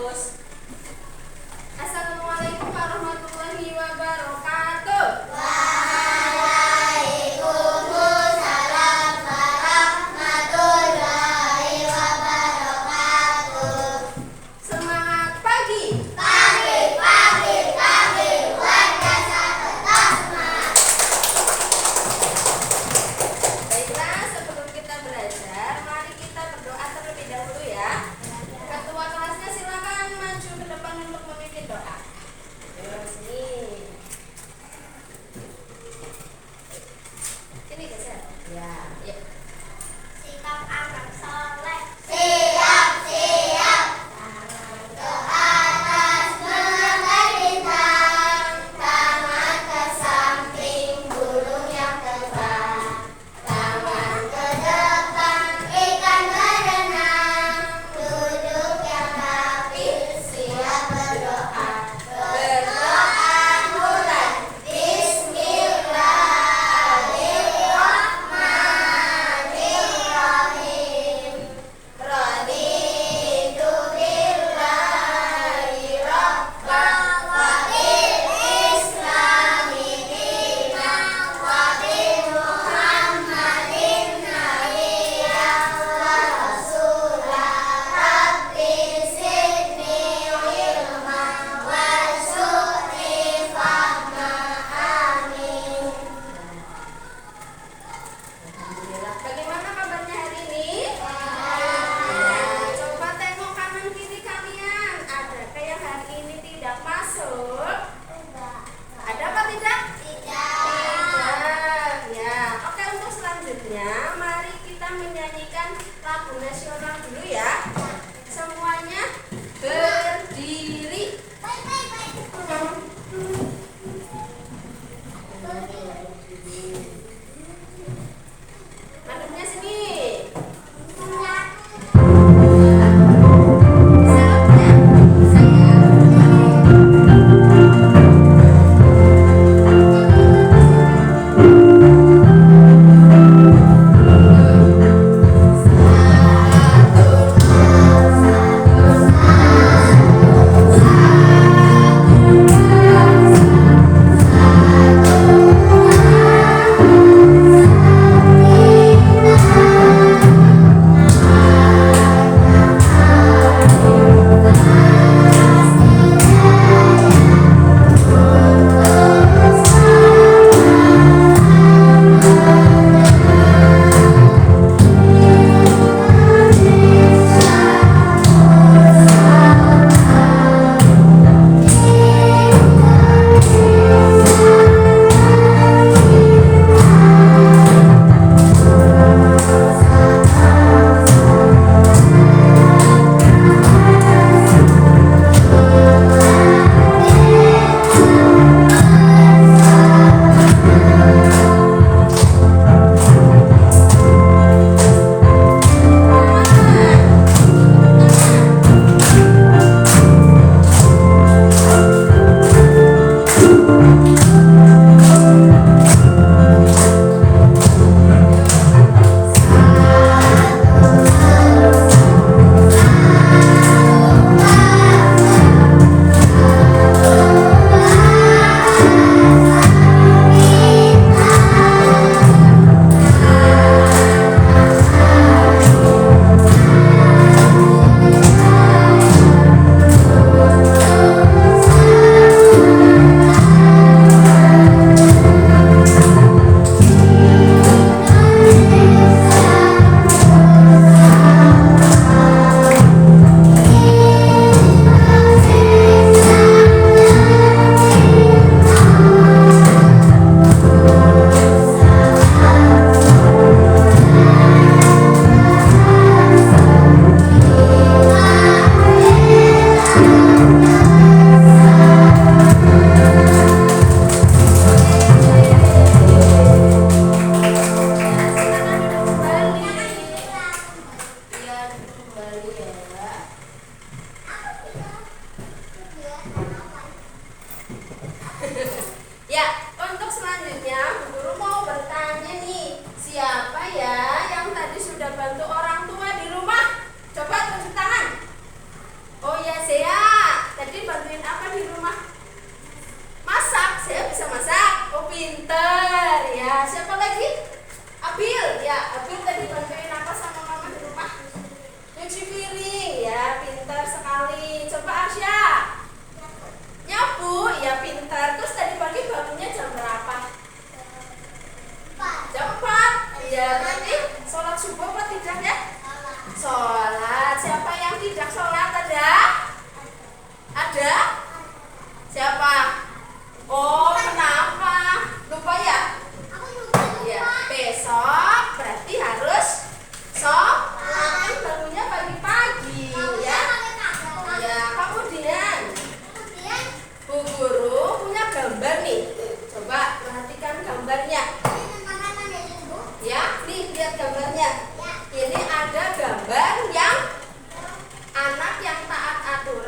bagus. Assalamualaikum warahmatullahi wabarakatuh. Waalaikumsalam warahmatullahi wabarakatuh. Semangat pagi. Pagi, pagi, pagi, warga tetap semangat. Baiklah, sebelum kita belajar, mari kita berdoa terlebih dahulu ya. Ketua kelasnya silakan maju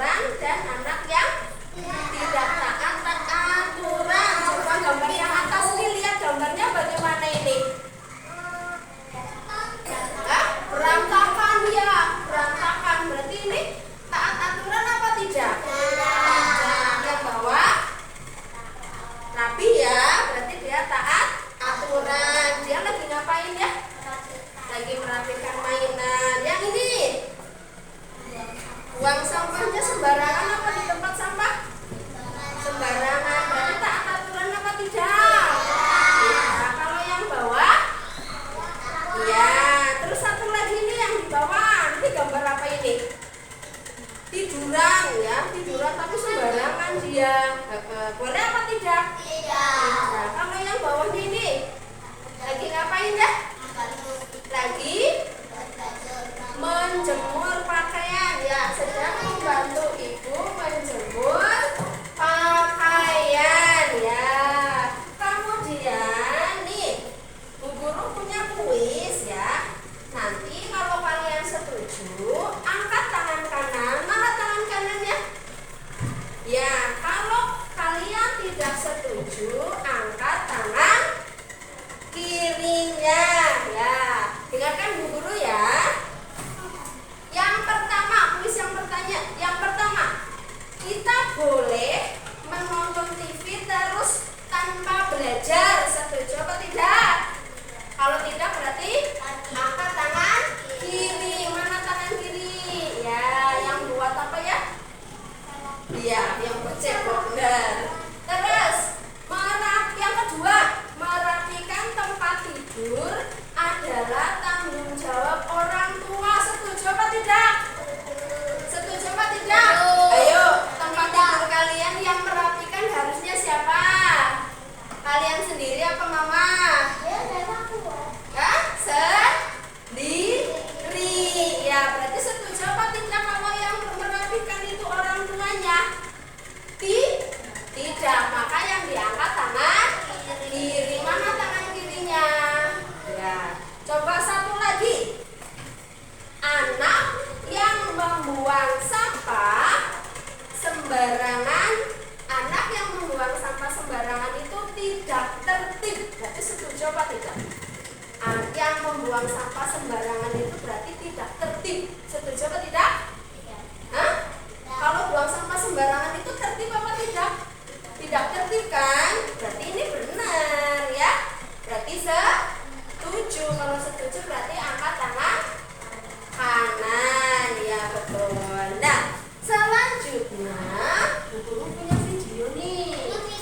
aturan dan anak yang tidak taat aturan. Coba gambar yang atas nih, lihat gambarnya bagaimana ini? Berantakan ya, berantakan. Berarti ini taat aturan apa tidak? Yang bawah rapi ya, berarti dia taat aturan. Dia lagi ngapain ya? Lagi merapikan mainan. Yang ini buang sampahnya sembarangan apa di tempat sampah? Sembarangan. Berarti taat aturan apa tidak? Tidak. Kalau yang bawah ya. Terus satu lagi nih yang di bawah. Ini gambar apa ini? Tiduran ya, tiduran tapi sembarangan dia. Boleh apa tidak? Tidak. Kalau yang bawahnya ini lagi ngapain ya? Lagi menjemur pakaian ya, sedang membantu ibu menjemur pakaian ya. Kemudian nih Bu Guru punya kuis ya. Nanti kalau kalian setuju angkat tangan kanan. Mana tangan kanannya? Ya, kalau kalian tidak setuju angkat tangan kirinya ya. Dengarkan Bu Guru ya. Yang pertama, kuis yang pertama, kita boleh menonton TV terus tanpa belajar. Setuju atau tidak? Kalau tidak berarti angkat tangan kiri. Mana tangan kiri? Ya, yang buat apa ya? Iya, yang bercebok benar. Terus, yang kedua, merapikan tempat tidur adalah tanggung jawab orang tua. Setuju apa tidak? Setuju apa tidak? Ayo, tempat tidur kalian yang merapikan harusnya siapa? Kalian sendiri apa mama? Hah? Sendiri. Ya, berarti setuju apa tidak kalau yang merapikan itu orang tuanya? Tidak. Maka yang diangkat tangan kiri. Mana tangan kirinya? Ya. Coba satu lagi. Anak yang membuang sampah sembarangan. Anak yang membuang sampah sembarangan itu tidak tertib. Berarti setuju apa tidak? Yang membuang sampah sembarangan itu berarti tidak tertib. Setuju apa tidak? Hah? Kalau buang sampah sembarangan itu tertib apa tidak? Tidak tertib kan? Berarti ini benar ya. Berarti setuju. Kalau setuju berarti angkat tangan kanan. Ya betul. Nah, selanjutnya Bu Guru punya video nih.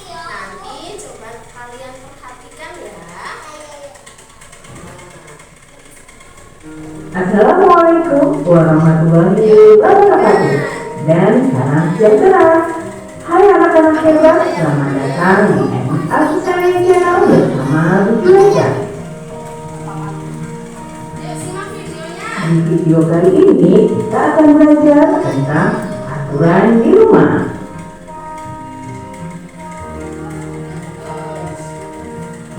Nanti coba kalian perhatikan ya. Assalamualaikum warahmatullahi wabarakatuh dan salam sejahtera. Hai anak-anak hebat, selamat datang di MSA Channel bersama Bu Juleha. Yuk simak videonya. Di video kali ini kita akan belajar tentang aturan di rumah.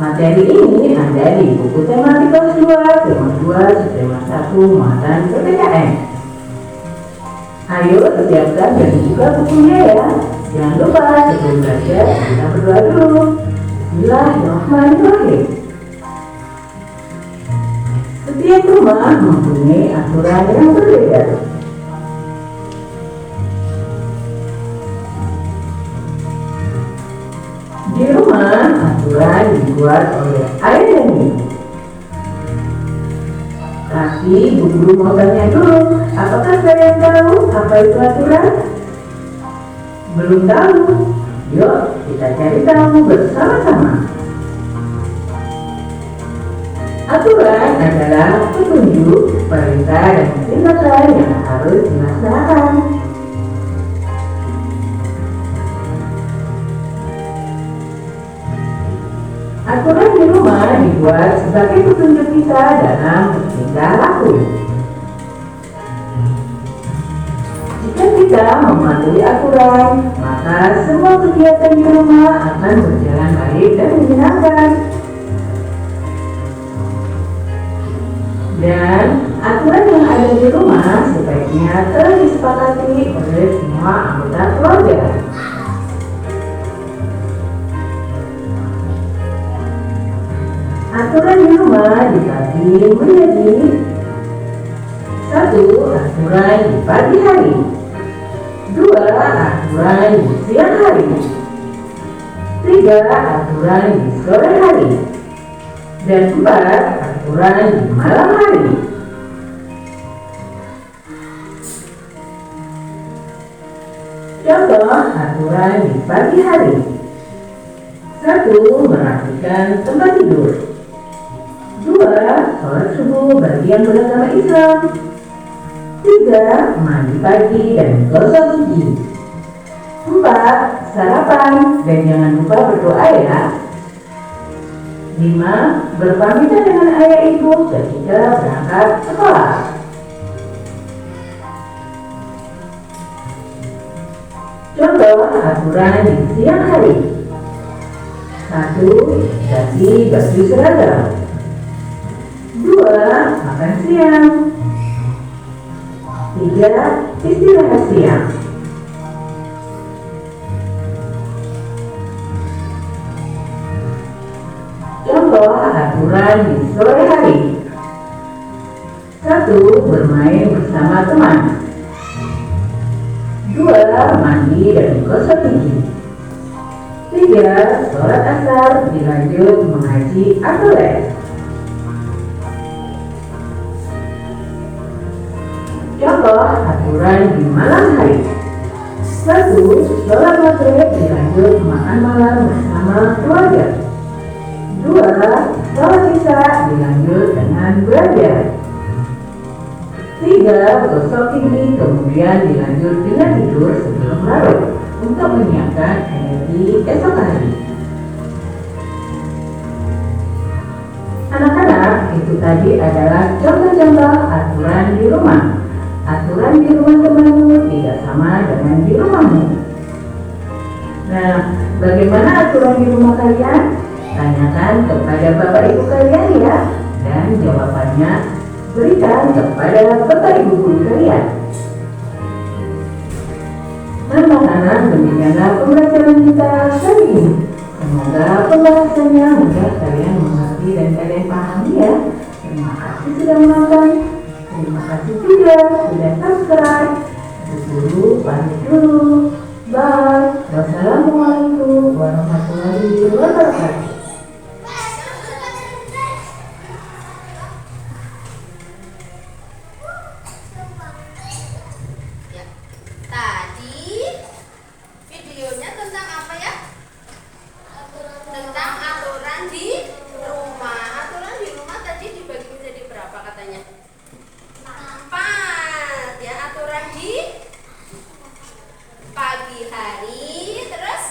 Materi ini ada di buku tematik kelas 2, tema 2, tema 1, muatan PPKN. Ayo siapkan dan buka bukunya ya. Jangan lupa sebelum belajar kita berdoa dulu. Bismillahirrahmanirrahim. Setiap rumah mempunyai aturan yang berbeda. Di rumah aturan dibuat oleh ayah dan ibu. Tapi Bu Guru mau tanya dulu, apakah kalian tahu apa itu aturan? Belum tahu? Yuk kita cari tahu bersama-sama. Aturan adalah petunjuk, perintah dan tindakan yang harus dilaksanakan. Aturan di rumah dibuat sebagai petunjuk kita dalam bertingkah laku. Jika kita mematuhi aturan, maka semua kegiatan di rumah akan berjalan baik dan menyenangkan. Dan aturan yang ada di rumah sebaiknya telah disepakati oleh semua dibagi menjadi 1. Aturan di pagi hari, 2. Aturan di siang hari, 3. Aturan di sore hari, dan 4. Aturan di malam hari. Contoh aturan di pagi hari. 1. Merapikan tempat tidur, 2. Sholat subuh bagi yang beragama Islam, 3. Mandi pagi dan gosok gigi, 4. Sarapan dan jangan lupa berdoa ya. 5. Berpamitan dengan ayah ibu ketika berangkat sekolah. Contoh aturan di siang hari. 1. Ganti baju seragam, 2. Makan siang, 3. Istirahat siang. Contoh aturan di sore hari. 1. Bermain bersama teman, 2. Mandi dan gosok gigi, 3. Sholat asar dilanjut mengaji atau les. Contoh aturan di malam hari. 1. Sholat maghrib dilanjut makan malam bersama keluarga, 2. Sholat isya dilanjut dengan belajar, 3. Gosok gigi kemudian dilanjut dengan tidur sebelum larut untuk menyiapkan energi esok hari. Anak-anak, itu tadi adalah contoh-contoh aturan di rumah. Aturan di rumah temanmu tidak sama dengan di rumahmu. Nah, bagaimana aturan di rumah kalian? Tanyakan kepada bapak ibu kalian ya, dan jawabannya berikan kepada bapak ibu guru kalian. Anak-anak, demikianlah pembelajaran kita kali ini. Semoga pembahasannya mudah kalian mengerti dan kalian pahami ya. Terima kasih sudah menonton. Terima kasih juga sudah subscribe. Guru pamit dulu. Bye. Wassalamualaikum warahmatullahi wabarakatuh. Tadi videonya tentang apa ya? Tentang aturan di rumah. Aturan di rumah tadi dibagi menjadi berapa katanya? 4 ya. Aturan di pagi hari, terus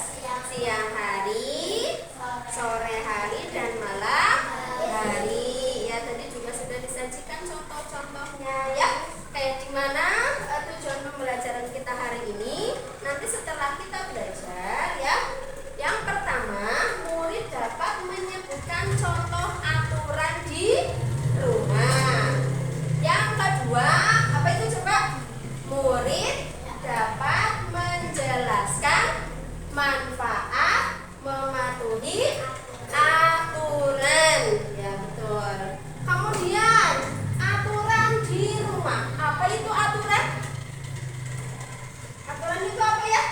siang hari, sore hari, dan malam hari. Ya, tadi juga sudah disajikan contoh-contohnya ya. Kayak gimana tujuan pembelajaran kita hari ini? Nanti setelah kita belajar ya, yang pertama murid dapat menyebutkan contoh aturan di rumah. Yang kedua apa itu coba? Murid dapat menjelaskan manfaat mematuhi aturan. Ya betul. Kemudian aturan di rumah. Apa itu aturan? Aturan itu apa ya?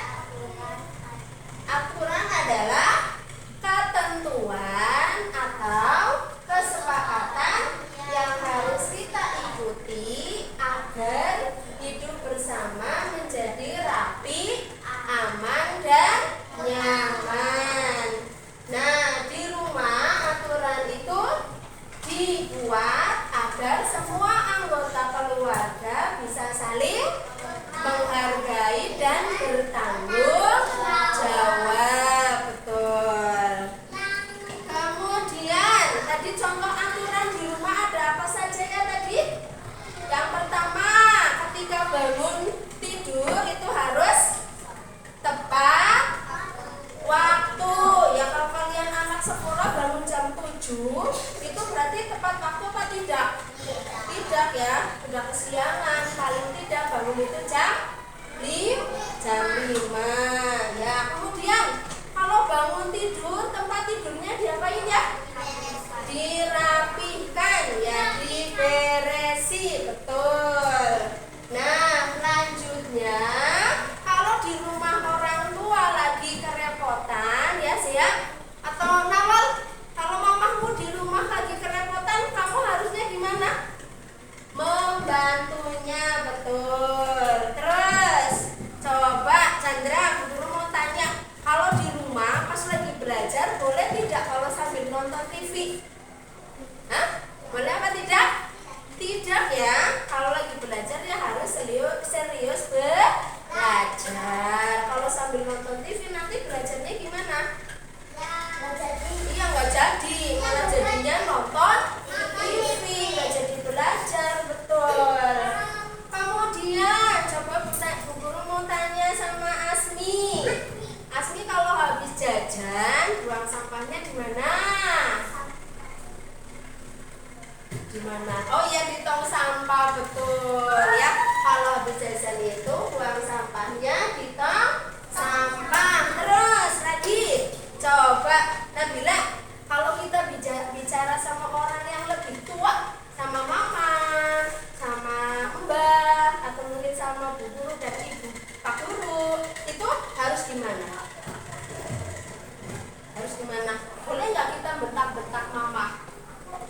Aturan adalah ketentuan atau kesepakatan yang harus kita ikuti agar hidup bersama menjadi rapi, aman, dan nyaman. Nah, di rumah aturan itu dibuat agar semua anggota keluarga bisa saling menghargai dan bertanggung jawab. Betul. Kemudian tadi contoh aturan di rumah ada apa saja ya tadi? Yang pertama, ketika bangun tidur itu harus tepat waktu. Ya, kalau kalian anak sekolah bangun jam 7 itu berarti tepat waktu apa tidak? Tidak ya, sudah kesiangan. Paling tidak bangun itu jam 5. sampah, betul ya. Kalau habis jajan itu buang sampahnya di tong sampah. Terus lagi, coba Nabila, kalau kita bicara sama orang yang lebih tua, sama mama, sama mbak, atau mungkin sama bu guru dan ibu pak guru, itu harus gimana? Harus gimana? Boleh nggak kita bentak-bentak mama?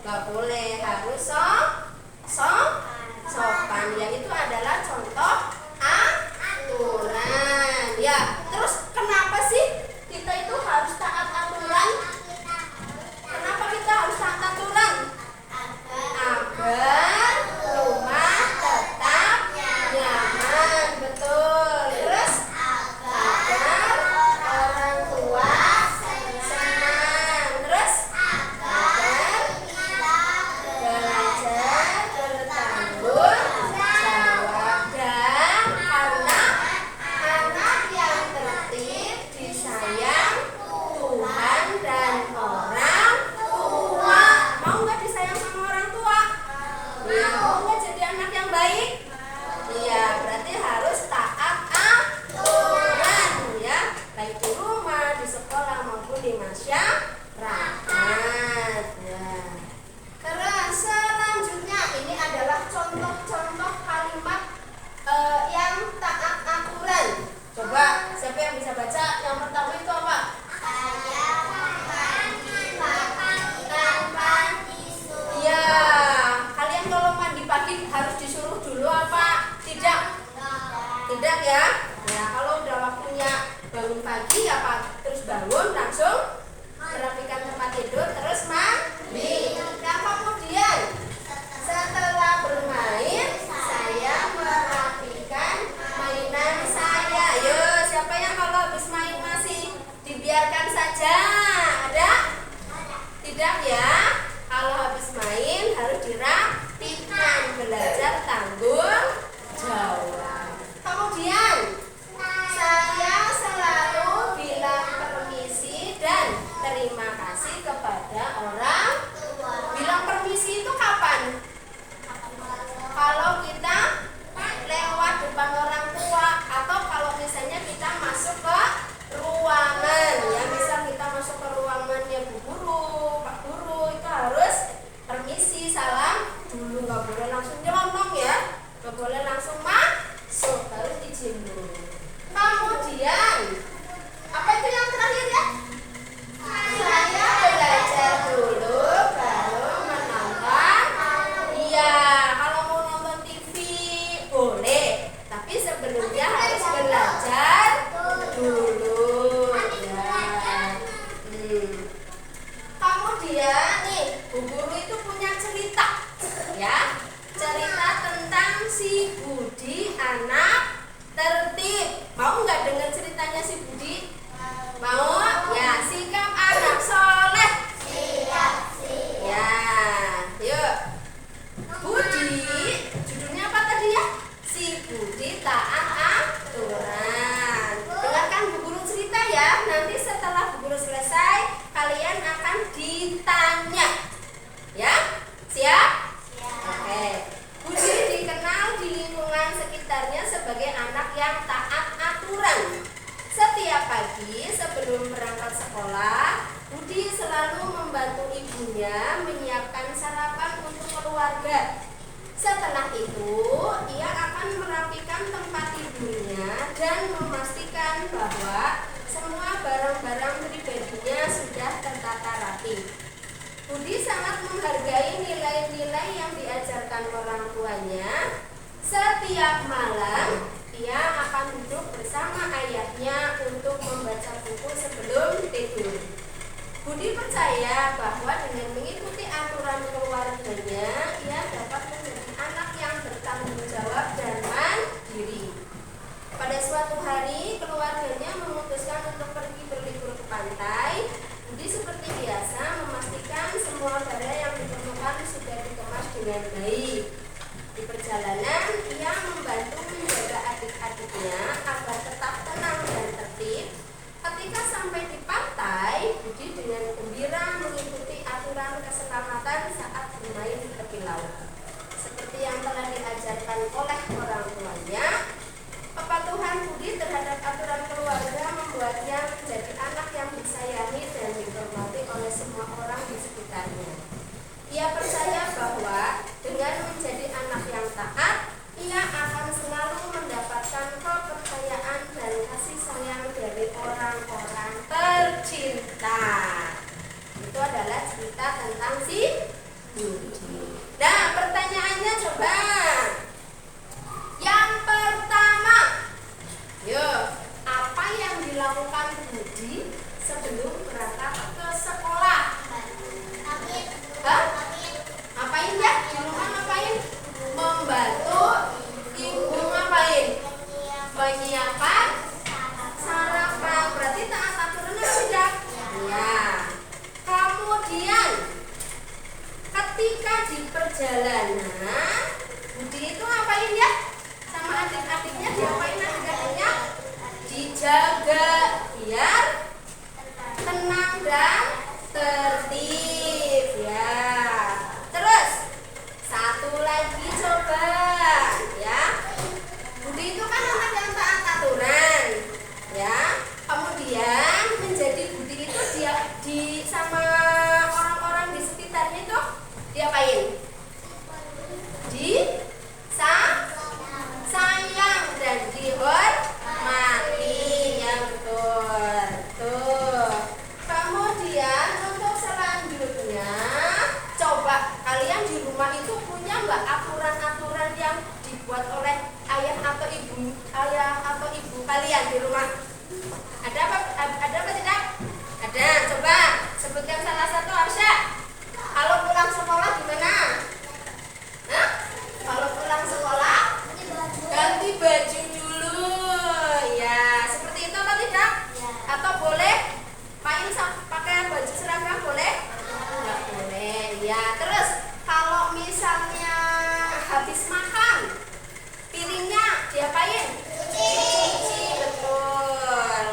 Nggak boleh, harus sopan. Ya, itu adalah contoh aturan. Ya, terus kenapa sih kita itu harus taat aturan? Kenapa kita harus taat aturan? Agar rumah tetap nyaman, betul. Terus agar orang tua senang. Terus agar belajar bertanggung jawab. Dan karena anak yang tertib disayang Tuhan dan orang tua. Mau nggak disayang sama orang tua? Ya, mau nggak jadi anak yang baik? Iya, berarti harus taat aturan ya, baik di rumah, di sekolah maupun di masyarakat. Ya. Terus selanjutnya ini adalah contoh-contoh kalimat yang taat aturan. Coba siapa yang bisa baca? Yang pertama itu apa? Saya mandi tanpa disuruh. Iya, kalian kalau mandi pagi harus disuruh dulu apa? Tidak. Tidak ya? Ya, kalau udah waktunya bangun pagi apa terus bangun langsung merapikan tempat tidur terus mandi. Nah, kemudian setelah bermain saya merapikan mainan saya. Ayo, siapa yang kalau habis main masih dibiarkan saja? Ada? Tidak ya? Kalau habis main harus dirapikan, belajar tanggung jawab. Kemudian saya selalu bilang permisi dan terima kasih kepada orang tua. Bilang permisi itu kapan? Kalau kita lewat depan orang tua, atau kalau misalnya kita masuk ke ruangan ya, misal kita masuk ke ruangannya bu guru, pak guru, itu harus permisi, salam dulu, nggak boleh langsung nyelonong ya, nggak boleh langsung masuk, harus izin dulu. Kemudian apa itu yang terakhir ya? Saya belajar dulu baru menonton. Iya, kalau mau nonton TV boleh, tapi sebelumnya harus belajar dulu ya. Kemudian nih, bu guru itu punya cerita ya, cerita tentang si Budi anak tertib. Mau nggak dengar ceritanya si Budi? Mau? Ya, sikap anak soleh. Siap. Ya, yuk. Budi, judulnya apa tadi ya? Si Budi taat aturan. Dengarkan bu guru cerita ya. Nanti setelah bu guru selesai, kalian akan ditanya. Ya, siap? Oke. Budi dikenal di lingkungan sekitarnya sebagai anak yang taat aturan. Setiap pagi sebelum berangkat sekolah, Budi selalu membantu ibunya menyiapkan sarapan untuk keluarga. Setelah itu, ia akan merapikan tempat tidurnya dan memastikan bahwa semua barang-barang pribadinya sudah tertata rapi. Budi sangat menghargai nilai-nilai yang diajarkan orang tuanya. Setiap malam, ia akan duduk bersama ayahnya untuk membaca buku sebelum tidur. Budi percaya bahwa dengan mengikuti aturan keluarganya, ia dapat menjadi anak yang bertanggung jawab dan mandiri. Pada suatu hari, keluarganya memutuskan untuk pergi berlibur ke pantai. Budi seperti biasa memastikan semua barang yang ditemukan sudah dikemas dengan baik. Di perjalanan, ia membantu menjaga adik-adiknya agar tetap tenang dan tertib. Ketika sampai di pantai, Budi dengan gembira mengikuti aturan keselamatan saat bermain di tepi laut. Seperti yang telah kepatuhan budi terhadap aturan keluarga membuatnya menjadi anak yang disayangi dan dihormati oleh semua orang di sekitarnya. Ia percaya bahwa dengan menjadi anak yang taat, ia akan selalu mendapatkan kepercayaan dan kasih sayang dari orang-orang tercinta. Itu adalah cerita tentang si Budi. Nah, pertanyaannya coba. Yang pertama, yuk, apa yang dilakukan Budi sebelum berangkat ke sekolah? Hah? Ngapain ya? Di rumah ngapain? Membantu ibu ngapain? Menyiapkan sarapan. Berarti taat aturan apa tidak? Ya. Kemudian ketika di perjalanan Budi itu ngapain ya? Sama adik-adiknya diapain adik-adiknya? Dijaga biar tenang dan tertib ya. Terus satu lagi coba ya. Budi itu kan anak yang taat aturan ya. Kemudian menjadi Budi itu dia di sama orang-orang di sekitarnya itu diapain? Sayang dan dihormati ya, betul. Tuh. Kemudian untuk selanjutnya, coba kalian di rumah itu punya nggak aturan-aturan yang dibuat oleh ayah atau ibu kalian di rumah? Ada apa tidak? Ada. Coba sebutkan salah satu, Arsya. Kalau pulang sekolah gimana? Hah? Kalau pulang sekolah ganti baju dulu. Ya, seperti itu atau tidak? Atau boleh pakai baju seragam boleh? Enggak boleh. Ya, terus kalau misalnya habis makan, piringnya diapain? Dicuci, betul.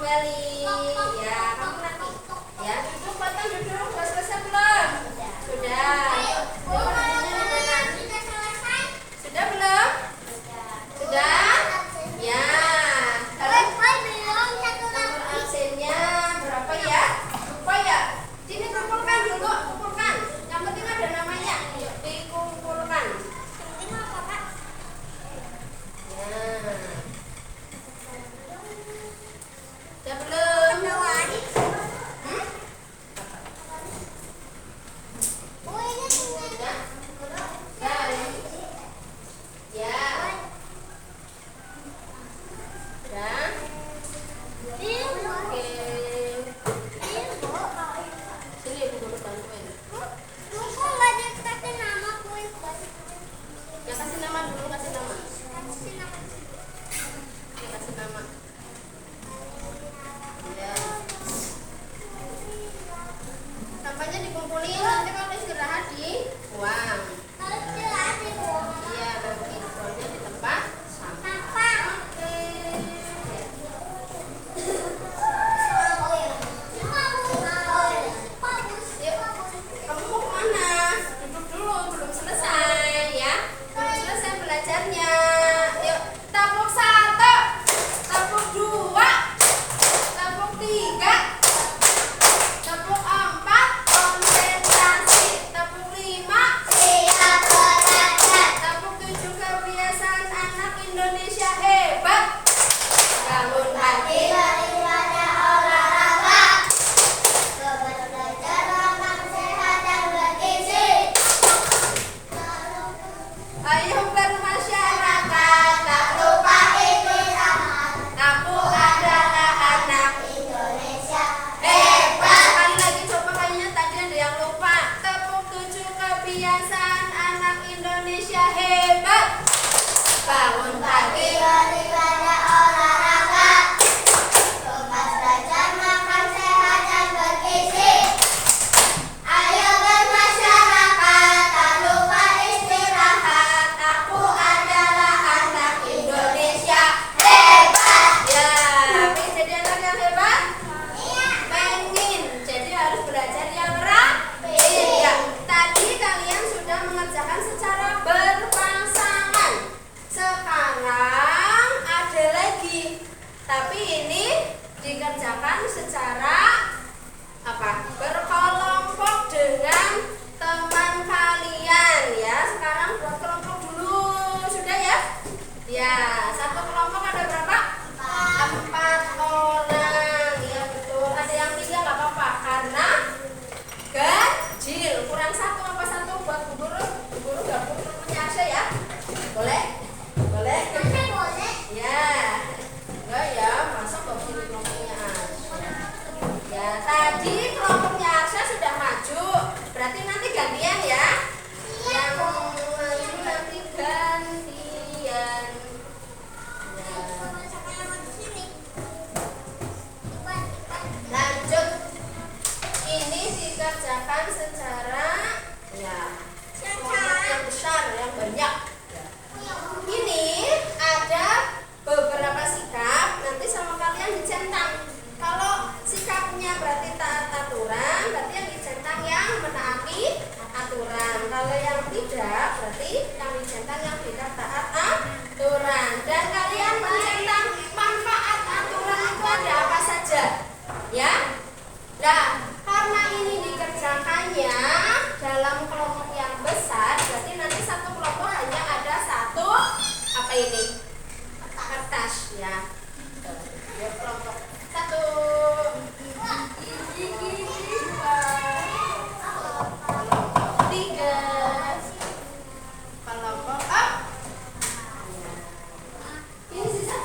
kembali. Ya, kamu nanti. Ya, duduk potong duduk. Sudah selesai belum? Sudah. Sudah belum? Sudah? Ya. Nomor absennya berapa ya? Lupa ya? Sini kumpulkan dulu, kumpulkan. Yang penting ada namanya. Yuk, dikumpulkan. Ya. Sudah belum? Hmm? Sudah? Sudah. Ya. Sudah? Oke. Sini ibu guru bantuin. Ya kasih nama dulu, kasih nama. Ya kasih nama. Ya. Sampahnya dikumpulin, nanti kalau istirahat dibuang. Iya, nanti buangnya di tempat sampah. Oke. Yuk, kamu mau kemana? Duduk dulu, belum selesai ya. Belum selesai belajarnya. Yuk, tabuk 1, tabuk 2, tabuk 3, tabuk 4, konsentrasi, tabuk 5, tabuk 7, kebiasaan anak Indonesia hebat. Bangun pagi, ayo bermasyarakat, tak lupa istirahat. Aku adalah anak Indonesia hebat. Sekali lagi coba, kayaknya tadi ada yang lupa. Tepuk 7, kebiasaan anak Indonesia hebat. Bangun pagi, beribadah olahraga, lepas belajar makan sehat dan bergizi. Ayo bermasyarakat, tak lupa istirahat. aku adalah anak Indonesia hebat. Ya, pengen jadi anak yang hebat? Pengen, jadi harus belajar yang rajin. Ya, tadi kalian sudah mengerjakan secara berpasangan. Sekarang ada lagi, tapi ini dikerjakan secara apa? Berkelompok dengan teman kalian ya. Sekarang buat kelompok dulu, sudah ya? Ya, satu kelompok ada berapa? 4 orang. Ya betul. Ada yang 3 nggak apa-apa karena ganjil. Kurang 1 apa 1 buat bu guru? Bu guru gabung kelompoknya Asya ya? Boleh? Boleh? Ya. Enggak ya, masa gabung kelompoknya Asya? Ya, tadi kelompoknya Asya sudah maju. Berarti nanti gantian ya. Yang maju nanti gantian. Ya. Lanjut. Ini dikerjakan secara ya kelompok yang besar, yang banyak. Ini ada beberapa sikap, nanti sama kalian dicentang. Kalau sikapnya berarti taat aturan, berarti yang dicentang yang menaati aturan. Kalau yang tidak, berarti yang dicentang yang tidak taat aturan. Dan kalian mencentang manfaat aturan itu ada apa saja? Ya. Nah, karena ini dikerjakannya dalam kelompok yang besar, berarti nanti satu kelompok hanya ada 1 apa ini? Kertas ya. Ya, kelompok 1, 2, kelompok 3, kelompok 4. Ini sisa.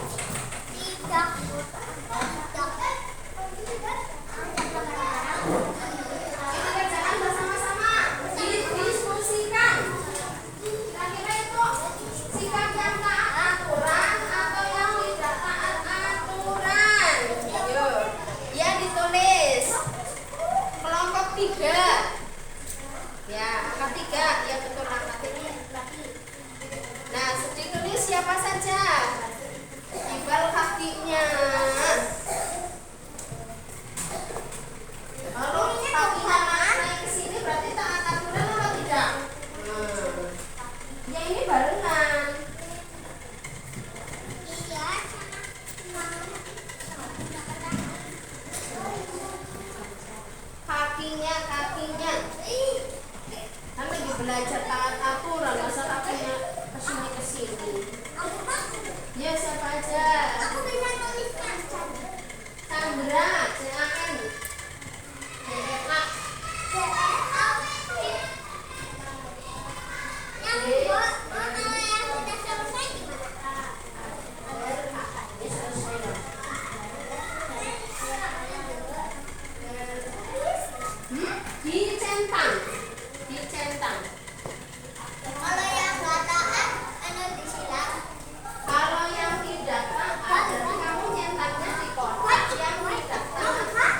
Chandra, silakan. Dicentang, dicentang. Kalau yang tidak taat, berarti kamu centangnya di kotak. Yang tidak taat,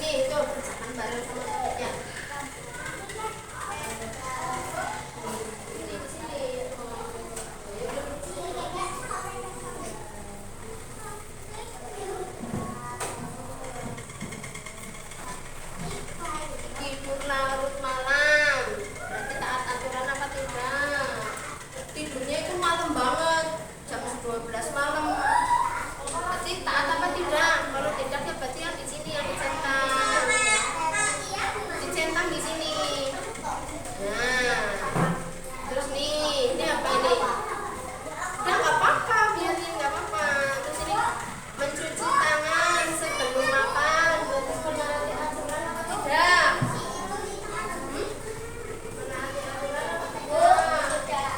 sini itu kerjakan bareng sama temennya. Tidur larut malam, berarti taat aturan apa tidak? Tidurnya itu malam banget, jam 12 malam. Berarti taat apa tidak? Kalau tidak ya berarti yang di sini yang dicentang. Dicentang di sini. Nah, terus nih, ini apa ini? Udah nggak apa-apa, biarin nggak apa-apa. Terus ini mencuci tangan sebelum makan, berarti menaati aturan apa tidak? Menaati aturan apa tidak?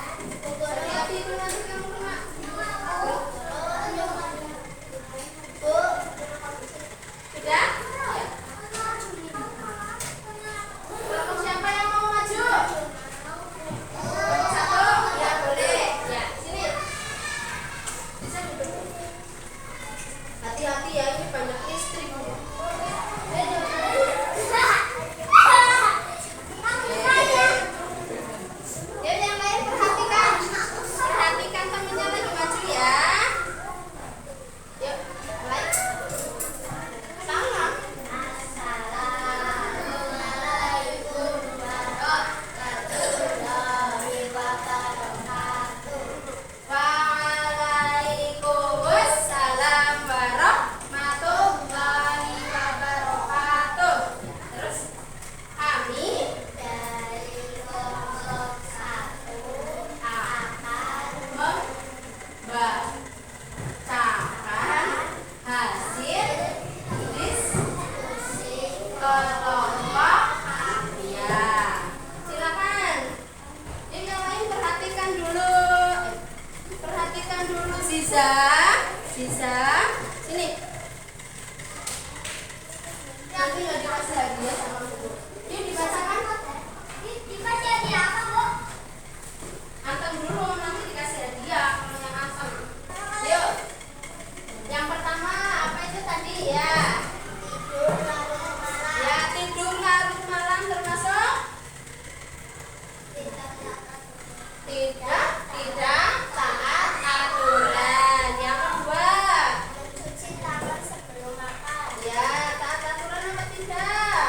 Hati-hati itu nanti kamu kena. Sudah? Ya. Kelompok siapa yang mau maju? Satu? Ya boleh. Ya, sini. Bisa duduk. Hati-hati ya, ini banyak listrik. Ya, yang lain perhatikan. Perhatikan temennya lagi maju ya. Yuk, mulai. Salam. Waalaikumsalam warahmatullahi wabarakatuh. Terus kami dari kelompok 1 akan membacakan hasil diskusi kelompok. Ya, silakan. Yang lain perhatikan dulu. Perhatikan dulu Ziza. Ziza, sini. Nanti nggak dikasih hadiah sama guru. Ini dibacakan. Anteng dulu, nanti dikasih hadiah kalau yang anteng. Yuk. Yang pertama apa itu tadi ya? Ya, tidur larut malam termasuk? Tidak taat aturan. Yang kedua, Mencuci tangan sebelum makan. ya taat aturan apa tidak?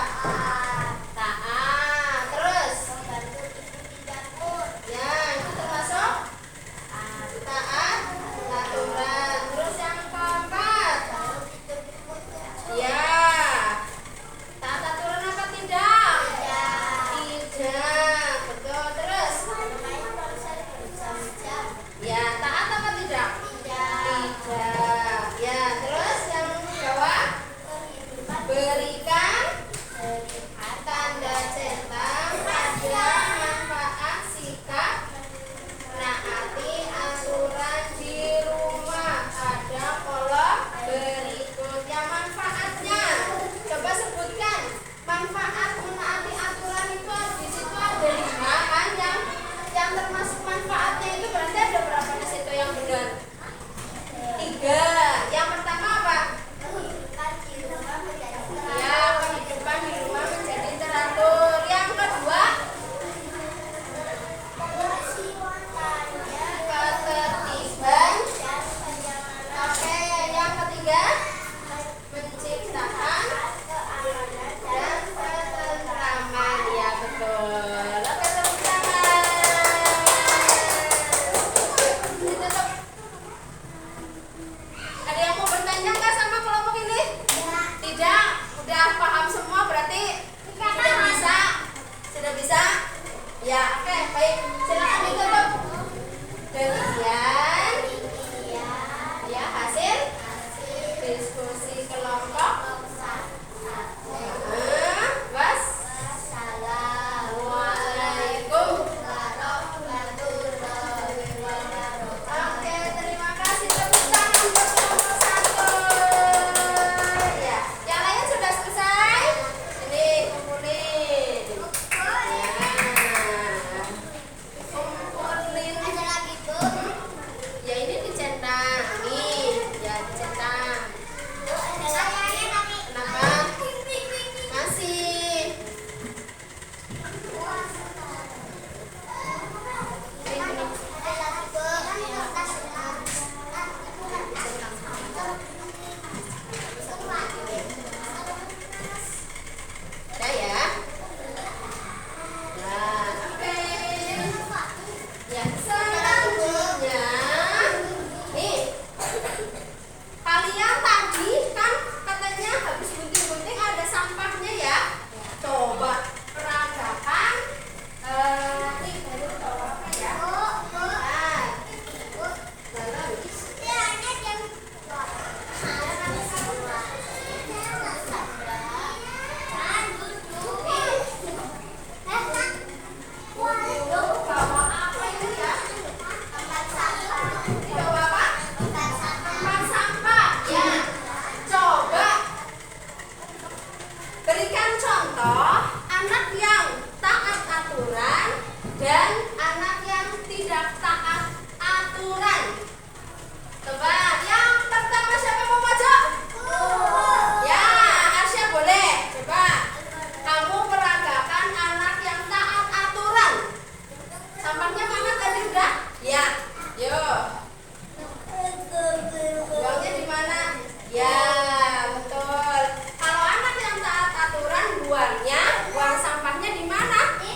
Ya, betul. Kalau anak yang taat aturan buang sampahnya di mana? Di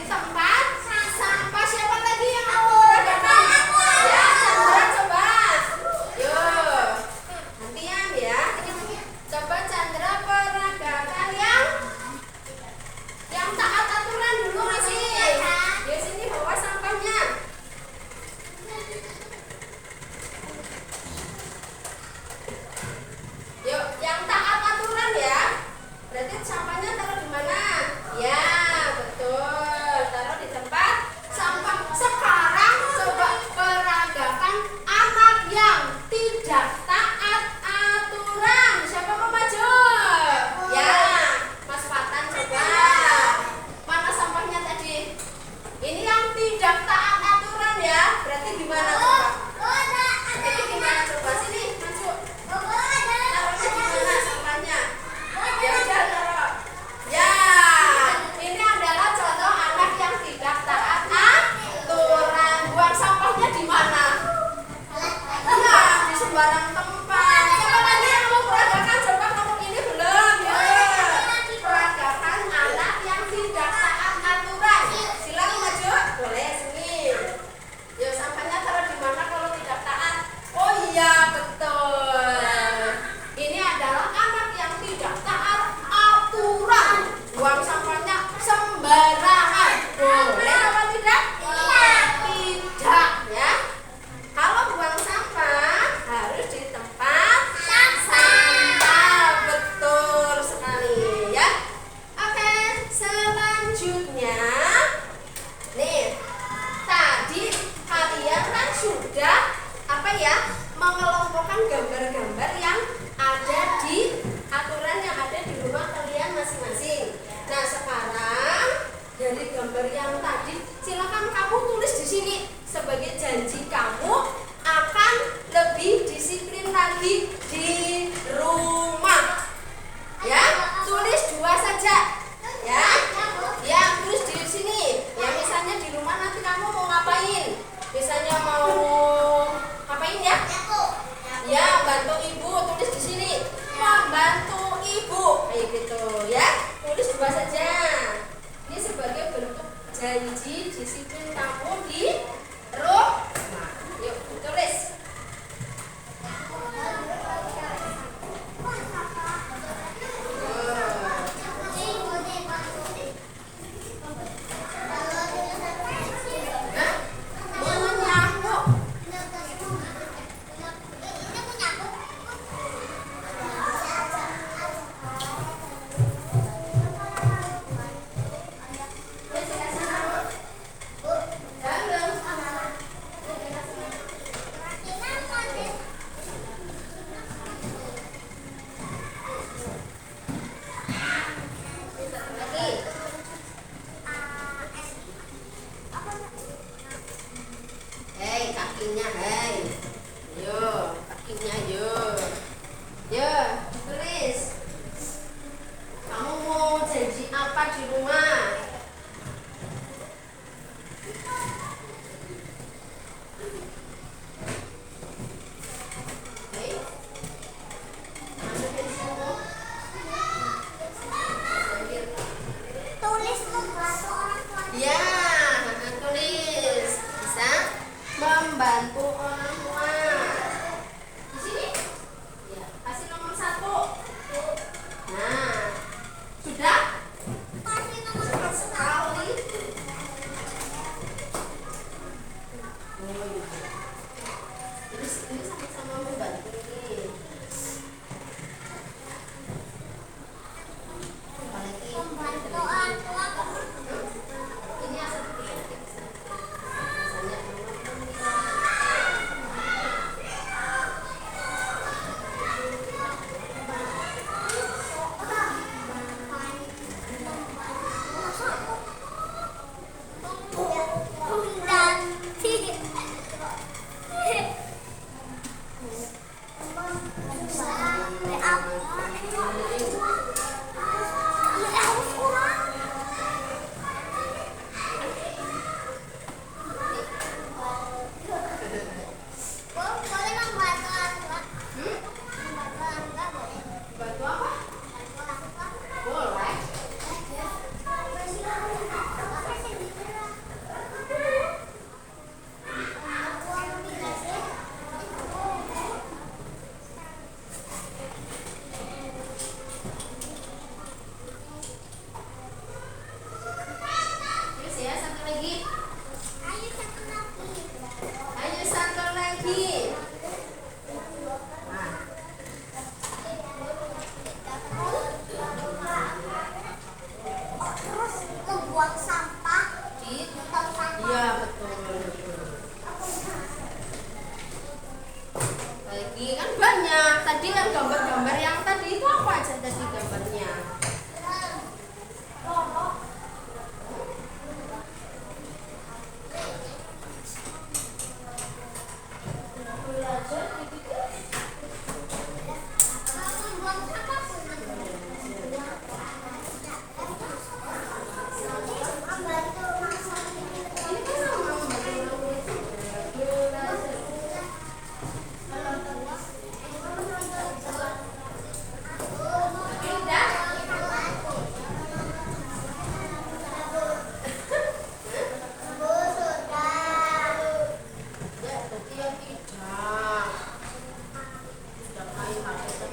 tempat sampah. Siapa lagi yang mau peragakan? Ya, Chandra coba. Yuk, gantian ya. Coba Chandra peragakan yang taat aturan dulu masih. Di sini bawa sampahnya.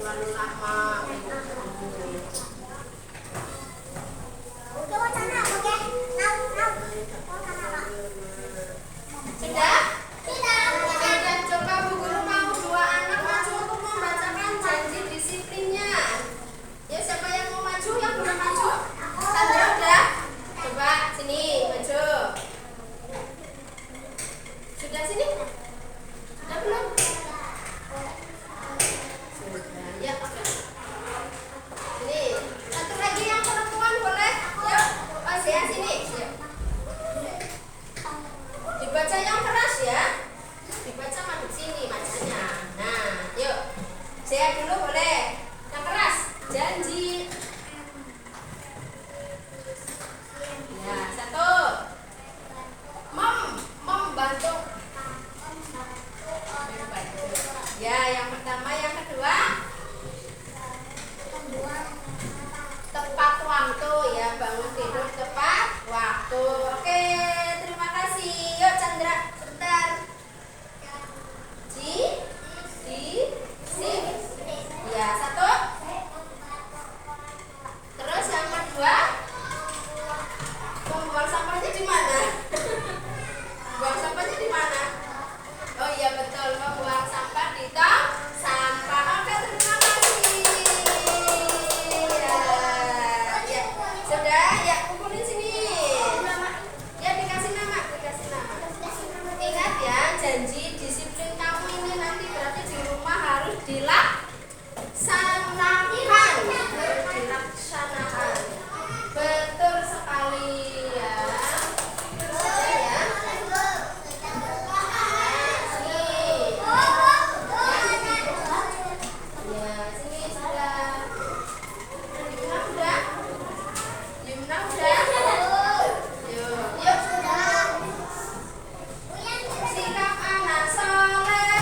terlalu lama. Sudah? Sudah. Coba Bu Guru mau dua anak maju untuk membacakan janji disiplinnya. Ya, siapa yang mau maju? Yang belum maju? Sandra udah? Coba sini maju. Sudah sini? Sudah belum? Sudah. Ya, oke. Sini. Satu lagi yang perempuan boleh? Yuk. Oh, saya sini. Yuk. Dibaca yang keras ya. Dibaca madep sini bacanya. Nah, yuk. Saya dulu boleh. Yang keras. Janji. Ya, satu. Membantu. Ya, yang pertama, yang kedua. Tepat waktu ya, bangun tidur tepat waktu. Oke, terima kasih. Yuk Chandra, sebentar. Si. Ya, satu. Terus yang kedua, membuang sampahnya di mana? Buang sampahnya di mana? Oh iya betul, membuang sampah di tong sampah. Oke, terima kasih. Ya, sudah. Ya, kumpulin sini. Ya, dikasih nama. Ingat ya, janji disiplin kamu ini nanti berarti di rumah harus dilaksanakan. Betul sekali ya. Sudah ya. Ya, sini sudah. Yumna udah? Yuk. Sikap anak soleh.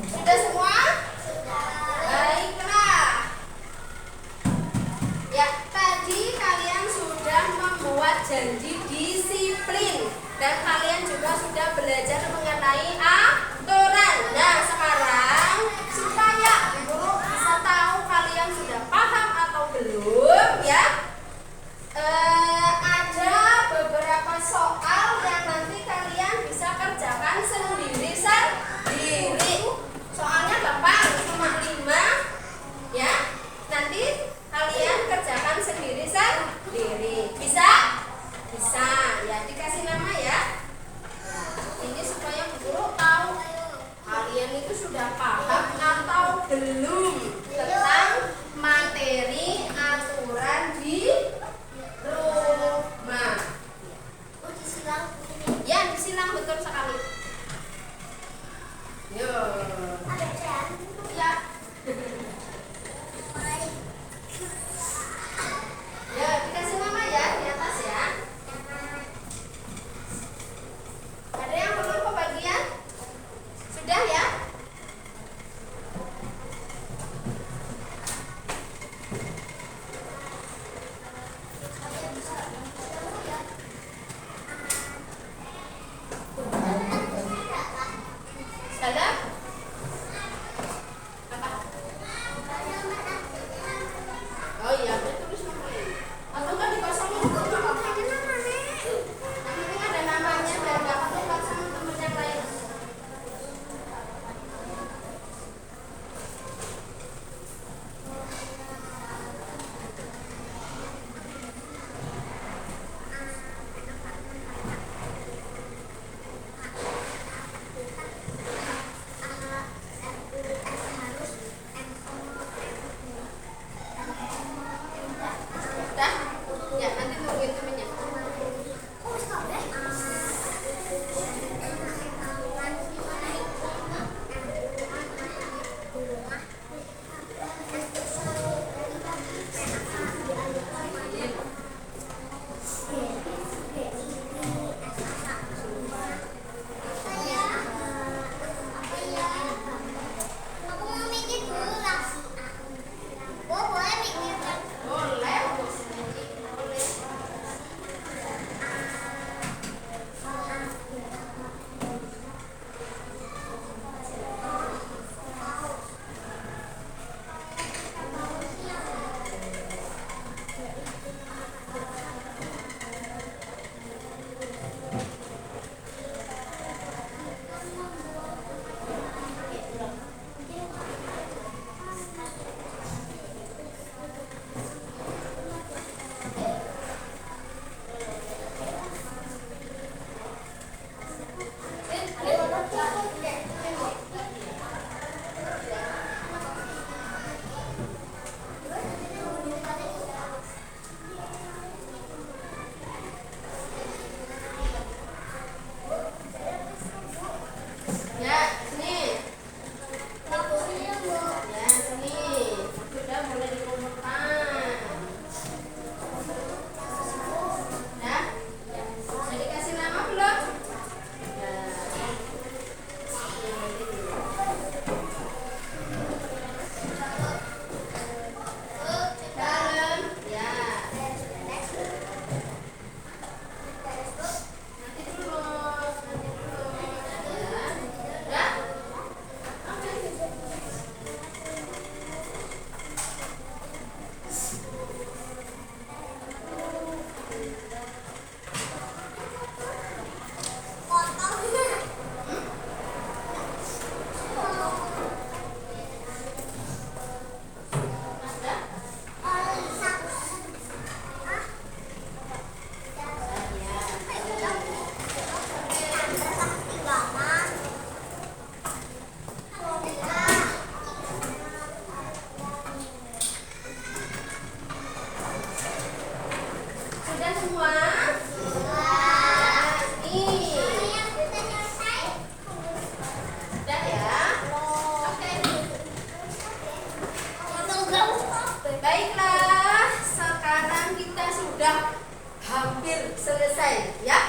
Sudah semua? Baiklah. Ya, tadi kalian sudah membuat janji disiplin dan kalian juga sudah belajar mengenai aturan. Nah, sekarang supaya guru bisa tahu kalian sudah paham atau belum ya, ada beberapa soal yang nanti kalian bisa kerjakan sendiri. Soalnya gampang, cuma 5 ya. Nanti kalian kerjakan sendiri. Bisa? Bisa. Ya, dikasih nama ya. Ini supaya guru tahu kalian itu sudah paham atau belum tentang materi aturan di rumah. Ya, disilang betul sekali. Yuk. Ya. Ya, dikasih nama ya di atas ya. Ada yang belum kebagian? Sudah ya? Sudah? hampir selesai ya.